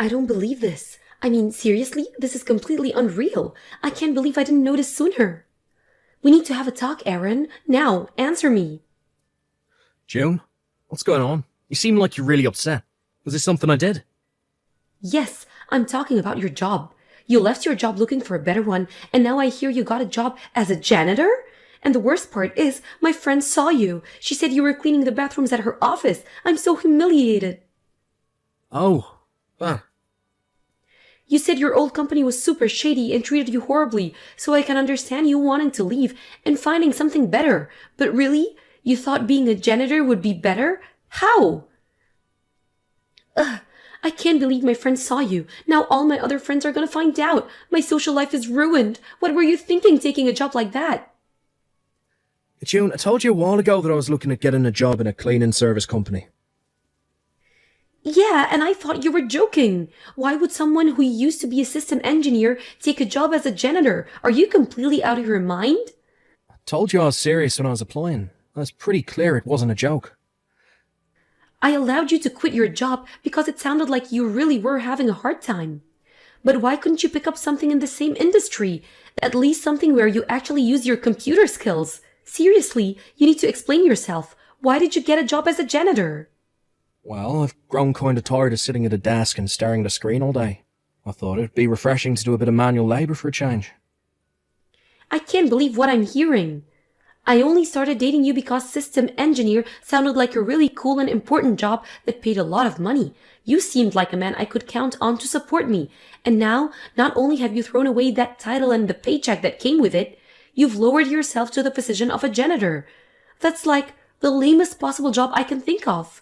I don't believe this. I mean, seriously, this is completely unreal. I can't believe I didn't notice sooner. We need to have a talk, Aaron. Now, answer me. June, what's going on? You seem like you're really upset. Was this something I did? Yes, I'm talking about your job. You left your job looking for a better one, and now I hear you got a job as a janitor? And the worst part is, my friend saw you. She said you were cleaning the bathrooms at her office. I'm so humiliated. Oh, well. You said your old company was super shady and treated you horribly, so I can understand you wanting to leave and finding something better. But really? You thought being a janitor would be better? How? Ugh, I can't believe my friend saw you. Now all my other friends are gonna find out. My social life is ruined. What were you thinking taking a job like that? June, I told you a while ago that I was looking at getting a job in a cleaning service company. Yeah, and I thought you were joking. Why would someone who used to be a system engineer take a job as a janitor? Are you completely out of your mind? I told you I was serious when I was applying. It was pretty clear it wasn't a joke. I allowed you to quit your job because it sounded like you really were having a hard time. But why couldn't you pick up something in the same industry? At least something where you actually use your computer skills. Seriously, you need to explain yourself. Why did you get a job as a janitor? Well, I've grown kind of tired of sitting at a desk and staring at a screen all day. I thought it'd be refreshing to do a bit of manual labour for a change. I can't believe what I'm hearing. I only started dating you because system engineer sounded like a really cool and important job that paid a lot of money. You seemed like a man I could count on to support me. And now, not only have you thrown away that title and the paycheck that came with it, you've lowered yourself to the position of a janitor. That's like the lamest possible job I can think of.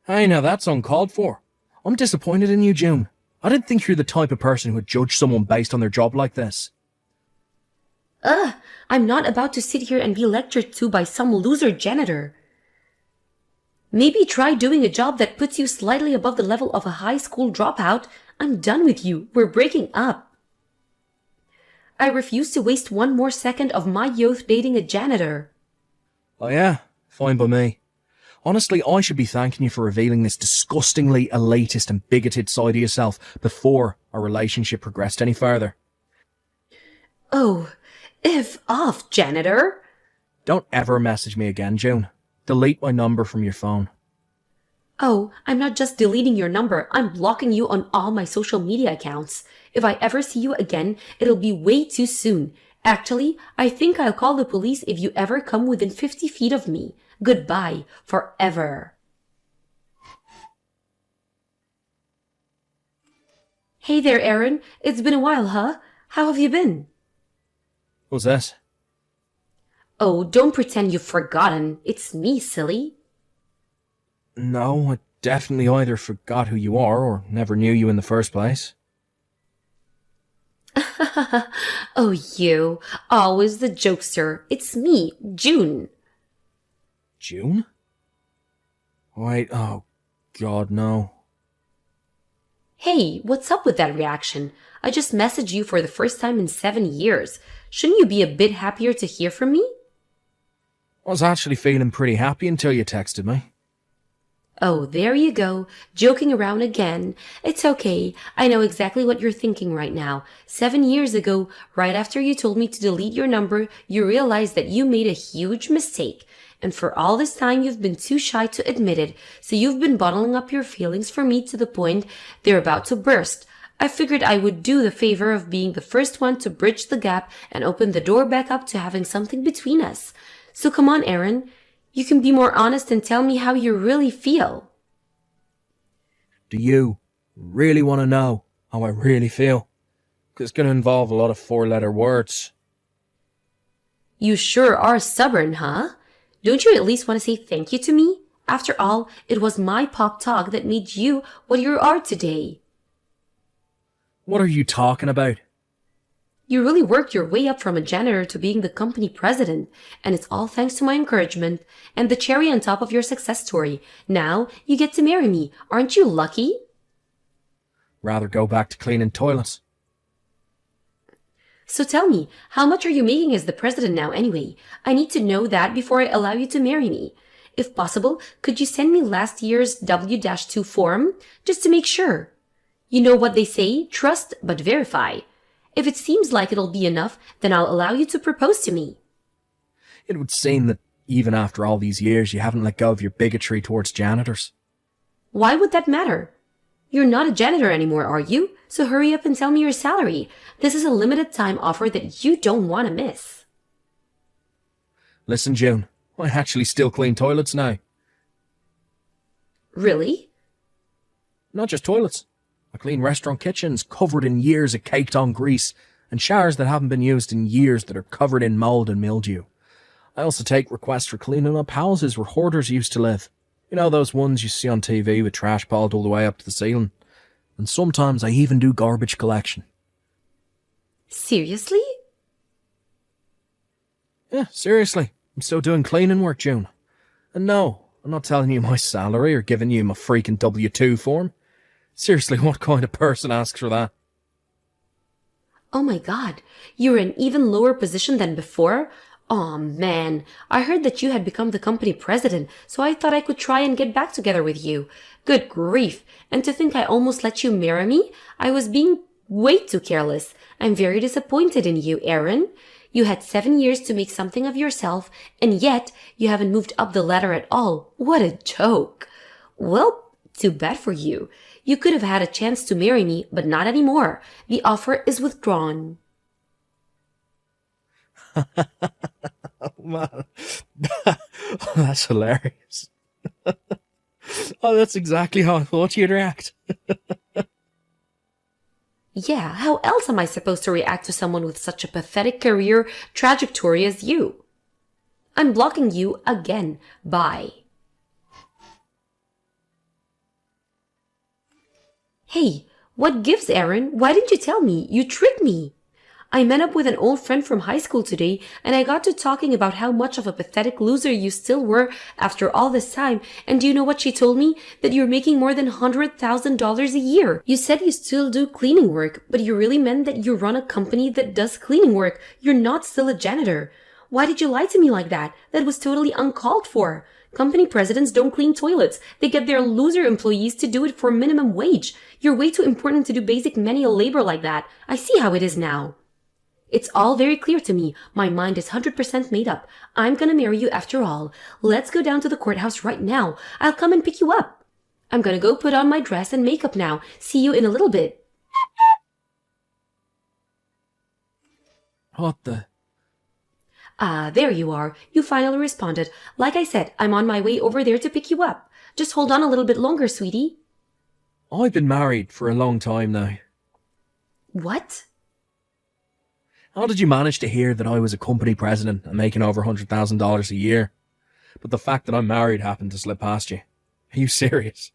Hey, now that's uncalled for. I'm disappointed in you, June. I didn't think you're the type of person who would judge someone based on their job like this. I'm not about to sit here and be lectured to by some loser janitor. Maybe try doing a job that puts you slightly above the level of a high school dropout. I'm done with you. We're breaking up. I refuse to waste one more second of my youth dating a janitor. Oh yeah? Fine by me. Honestly, I should be thanking you for revealing this disgustingly elitist and bigoted side of yourself before our relationship progressed any further. Oh, F off, janitor. Don't ever message me again, June. Delete my number from your phone. Oh, I'm not just deleting your number, I'm blocking you on all my social media accounts. If I ever see you again, it'll be way too soon. Actually, I think I'll call the police if you ever come within 50 feet of me. Goodbye, forever. Hey there, Aaron. It's been a while, huh? How have you been? What's that? Oh, don't pretend you've forgotten. It's me, silly. No, I definitely either forgot who you are or never knew you in the first place. Oh, you. Always the jokester. It's me, June. June? Wait, oh, God, no. Hey, what's up with that reaction? I just messaged you for the first time in 7 years. Shouldn't you be a bit happier to hear from me? I was actually feeling pretty happy until you texted me. Oh, there you go, joking around again. It's okay. I know exactly what you're thinking right now. 7 years ago, right after you told me to delete your number, you realized that you made a huge mistake. And for all this time, you've been too shy to admit it. So you've been bottling up your feelings for me to the point they're about to burst. I figured I would do the favor of being the first one to bridge the gap and open the door back up to having something between us. So come on, Aaron. You can be more honest and tell me how you really feel. Do you really want to know how I really feel? 'Cause it's going to involve a lot of four-letter words. You sure are stubborn, huh? Don't you at least want to say thank you to me? After all, it was my pop talk that made you what you are today. What are you talking about? You really worked your way up from a janitor to being the company president, and it's all thanks to my encouragement and the cherry on top of your success story. Now you get to marry me. Aren't you lucky? Rather go back to cleaning toilets. So tell me, how much are you making as the president now anyway? I need to know that before I allow you to marry me. If possible, could you send me last year's W-2 form just to make sure? You know what they say, trust but verify. If it seems like it'll be enough, then I'll allow you to propose to me. It would seem that even after all these years, you haven't let go of your bigotry towards janitors. Why would that matter? You're not a janitor anymore, are you? So hurry up and tell me your salary. This is a limited time offer that you don't want to miss. Listen, June, I actually still clean toilets now. Really? Not just toilets. I clean restaurant kitchens covered in years of caked-on grease, and showers that haven't been used in years that are covered in mould and mildew. I also take requests for cleaning up houses where hoarders used to live. You know those ones you see on TV with trash piled all the way up to the ceiling? And sometimes I even do garbage collection. Seriously? Yeah, seriously. I'm still doing cleaning work, June. And no, I'm not telling you my salary or giving you my freaking W-2 form. Seriously, what kind of person asks for that? Oh my god, you're in even lower position than before? Aw man, I heard that you had become the company president, so I thought I could try and get back together with you. Good grief, and to think I almost let you marry me? I was being way too careless. I'm very disappointed in you, Aaron. You had 7 years to make something of yourself, and yet you haven't moved up the ladder at all. What a joke. Well, too bad for you. You could have had a chance to marry me, but not anymore. The offer is withdrawn. Oh, man. That's hilarious. Oh, that's exactly how I thought you'd react. Yeah, how else am I supposed to react to someone with such a pathetic career trajectory as you? I'm blocking you again. Bye. Hey, what gives, Aaron? Why didn't you tell me? You tricked me. I met up with an old friend from high school today, and I got to talking about how much of a pathetic loser you still were after all this time. And do you know what she told me? That you're making more than $100,000 a year. You said you still do cleaning work, but you really meant that you run a company that does cleaning work. You're not still a janitor. Why did you lie to me like that? That was totally uncalled for. Company presidents don't clean toilets. They get their loser employees to do it for minimum wage. You're way too important to do basic manual labor like that. I see how it is now. It's all very clear to me. My mind is 100% made up. I'm gonna marry you after all. Let's go down to the courthouse right now. I'll come and pick you up. I'm gonna go put on my dress and makeup now. See you in a little bit. What the? Ah, there you are. You finally responded. Like I said, I'm on my way over there to pick you up. Just hold on a little bit longer, sweetie. I've been married for a long time now. What? How did you manage to hear that I was a company president and making over $100,000 a year? But the fact that I'm married happened to slip past you. Are you serious?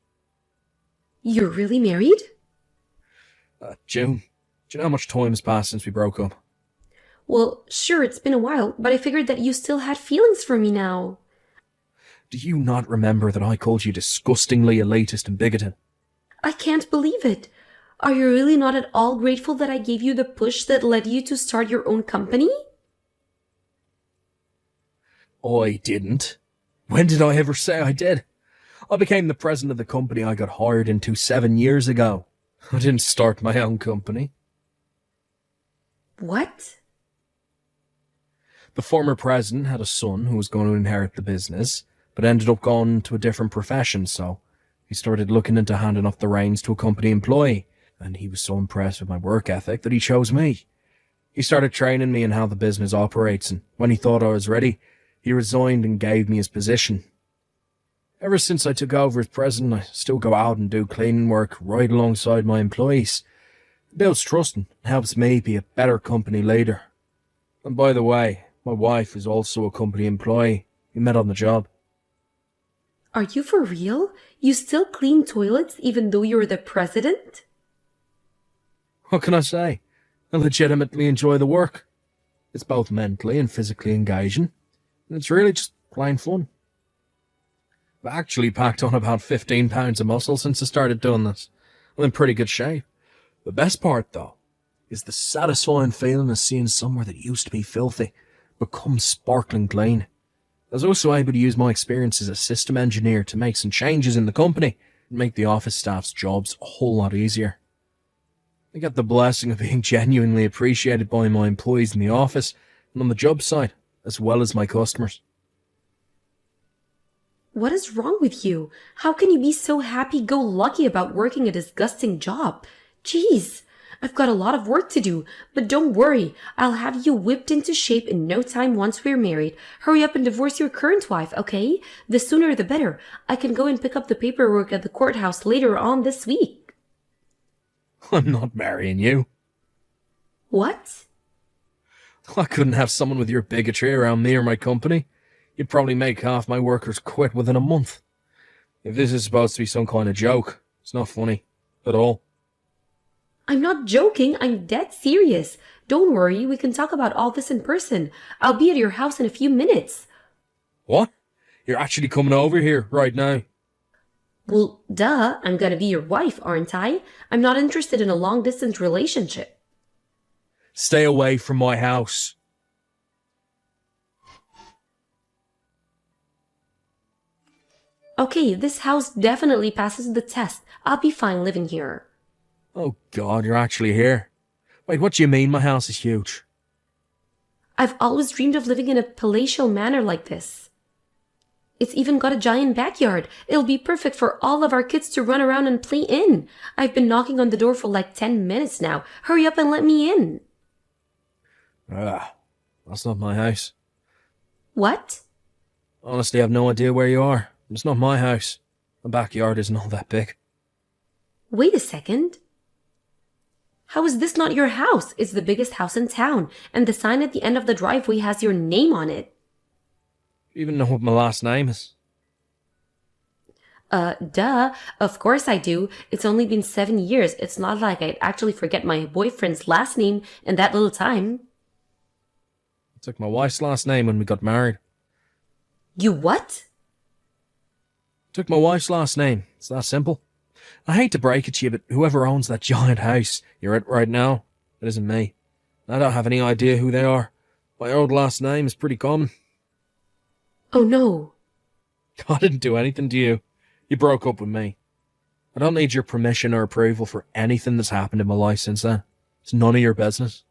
You're really married? June, do you know how much time has passed since we broke up? Well, sure, it's been a while, but I figured that you still had feelings for me now. Do you not remember that I called you disgustingly elitist and bigoted? I can't believe it. Are you really not at all grateful that I gave you the push that led you to start your own company? I didn't. When did I ever say I did? I became the president of the company I got hired into 7 years ago. I didn't start my own company. What? The former president had a son who was going to inherit the business, but ended up going to a different profession, so he started looking into handing off the reins to a company employee, and he was so impressed with my work ethic that he chose me. He started training me in how the business operates, and when he thought I was ready, he resigned and gave me his position. Ever since I took over as president, I still go out and do cleaning work right alongside my employees. It builds trust and helps me be a better company leader. And by the way, my wife is also a company employee. We met on the job. Are you for real? You still clean toilets even though you're the president? What can I say? I legitimately enjoy the work. It's both mentally and physically engaging, and it's really just plain fun. I've actually packed on about 15 pounds of muscle since I started doing this. I'm in pretty good shape. The best part, though, is the satisfying feeling of seeing somewhere that used to be filthy become sparkling clean. I was also able to use my experience as a system engineer to make some changes in the company and make the office staff's jobs a whole lot easier. I get the blessing of being genuinely appreciated by my employees in the office and on the job site, as well as my customers. What is wrong with you? How can you be so happy-go-lucky about working a disgusting job? Jeez, I've got a lot of work to do, but don't worry, I'll have you whipped into shape in no time once we're married. Hurry up and divorce your current wife, okay? The sooner the better. I can go and pick up the paperwork at the courthouse later on this week. I'm not marrying you. What? I couldn't have someone with your bigotry around me or my company. You'd probably make half my workers quit within a month. If this is supposed to be some kind of joke, it's not funny at all. I'm not joking, I'm dead serious. Don't worry, we can talk about all this in person. I'll be at your house in a few minutes. What? You're actually coming over here right now? Well, duh, I'm gonna be your wife, aren't I? I'm not interested in a long-distance relationship. Stay away from my house. Okay, this house definitely passes the test. I'll be fine living here. Oh God, you're actually here. Wait, what do you mean my house is huge? I've always dreamed of living in a palatial manor like this. It's even got a giant backyard. It'll be perfect for all of our kids to run around and play in. I've been knocking on the door for like 10 minutes now. Hurry up and let me in. That's not my house. What? Honestly, I have no idea where you are. It's not my house. My backyard isn't all that big. Wait a second. How is this not your house? It's the biggest house in town, and the sign at the end of the driveway has your name on it. You even know what my last name is? Duh. Of course I do. It's only been 7 years. It's not like I'd actually forget my boyfriend's last name in that little time. I took my wife's last name when we got married. You what? Took my wife's last name. It's that simple. I hate to break it to you, but whoever owns that giant house you're at right now, it isn't me. I don't have any idea who they are. My old last name is pretty common. Oh no. I didn't do anything to you. You broke up with me. I don't need your permission or approval for anything that's happened in my life since then. It's none of your business.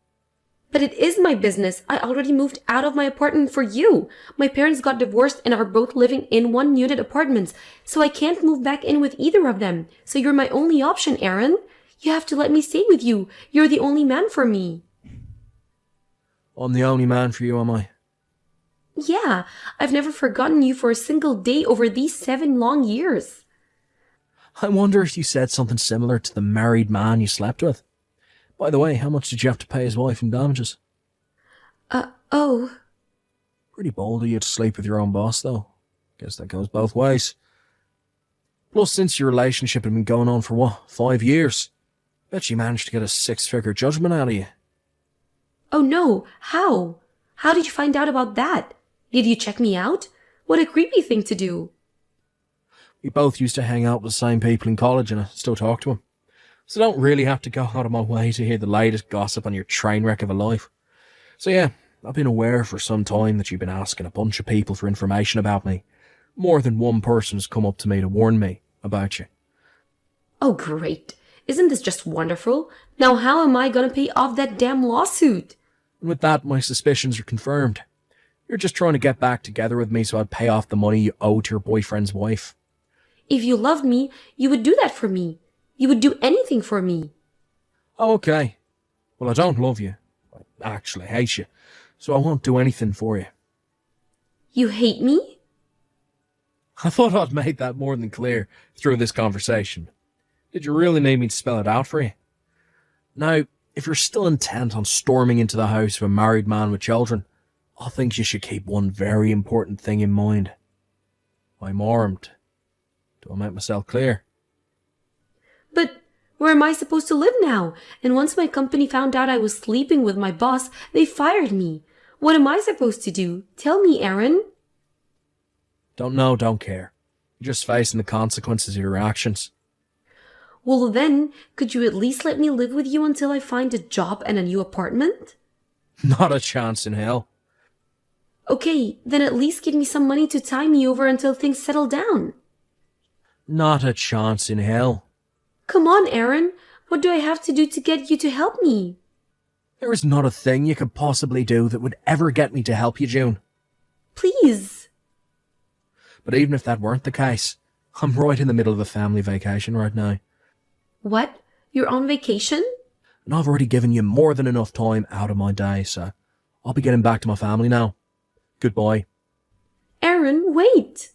But it is my business. I already moved out of my apartment for you. My parents got divorced and are both living in one-unit apartments, so I can't move back in with either of them. So you're my only option, Aaron. You have to let me stay with you. You're the only man for me. I'm the only man for you, am I? Yeah, I've never forgotten you for a single day over these 7 long years. I wonder if you said something similar to the married man you slept with. By the way, how much did you have to pay his wife in damages? Oh. Pretty bold of you to sleep with your own boss, though. Guess that goes both ways. Plus, since your relationship had been going on for, 5 years? Bet you managed to get a 6-figure judgment out of you. Oh no, how? How did you find out about that? Did you check me out? What a creepy thing to do. We both used to hang out with the same people in college and I still talk to them. So I don't really have to go out of my way to hear the latest gossip on your train wreck of a life. So yeah, I've been aware for some time that you've been asking a bunch of people for information about me. More than one person has come up to me to warn me about you. Oh great. Isn't this just wonderful? Now how am I gonna pay off that damn lawsuit? And with that, my suspicions are confirmed. You're just trying to get back together with me so I'd pay off the money you owe to your boyfriend's wife. If you loved me, you would do that for me. You would do anything for me. Oh, okay. Well, I don't love you. I actually hate you. So I won't do anything for you. You hate me? I thought I'd made that more than clear through this conversation. Did you really need me to spell it out for you? Now, if you're still intent on storming into the house of a married man with children, I think you should keep one very important thing in mind. I'm armed. Do I make myself clear? But where am I supposed to live now? And once my company found out I was sleeping with my boss, they fired me. What am I supposed to do? Tell me, Aaron. Don't know, don't care. You're just facing the consequences of your actions. Well then, could you at least let me live with you until I find a job and a new apartment? Not a chance in hell. Okay, then at least give me some money to tie me over until things settle down. Not a chance in hell. Come on, Aaron. What do I have to do to get you to help me? There is not a thing you could possibly do that would ever get me to help you, June. Please. But even if that weren't the case, I'm right in the middle of a family vacation right now. What? You're on vacation? And I've already given you more than enough time out of my day, so I'll be getting back to my family now. Goodbye. Aaron, wait.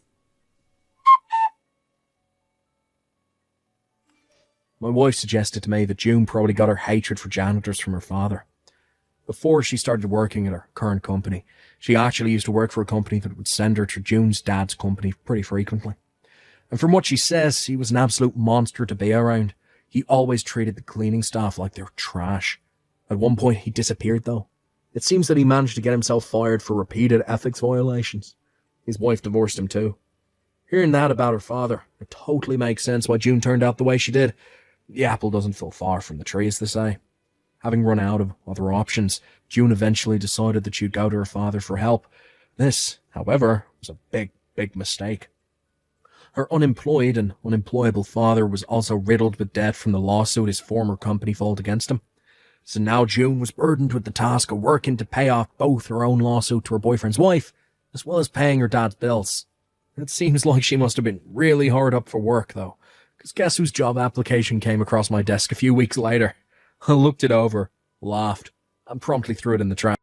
My wife suggested to me that June probably got her hatred for janitors from her father. Before she started working at her current company, she actually used to work for a company that would send her to June's dad's company pretty frequently. And from what she says, he was an absolute monster to be around. He always treated the cleaning staff like they were trash. At one point, he disappeared though. It seems that he managed to get himself fired for repeated ethics violations. His wife divorced him too. Hearing that about her father, it totally makes sense why June turned out the way she did. The apple doesn't fall far from the tree, as they say. Having run out of other options, June eventually decided that she'd go to her father for help. This, however, was a big, big mistake. Her unemployed and unemployable father was also riddled with debt from the lawsuit his former company filed against him. So now June was burdened with the task of working to pay off both her own lawsuit to her boyfriend's wife, as well as paying her dad's bills. It seems like she must have been really hard up for work, though, because guess whose job application came across my desk a few weeks later? I looked it over, laughed, and promptly threw it in the trash.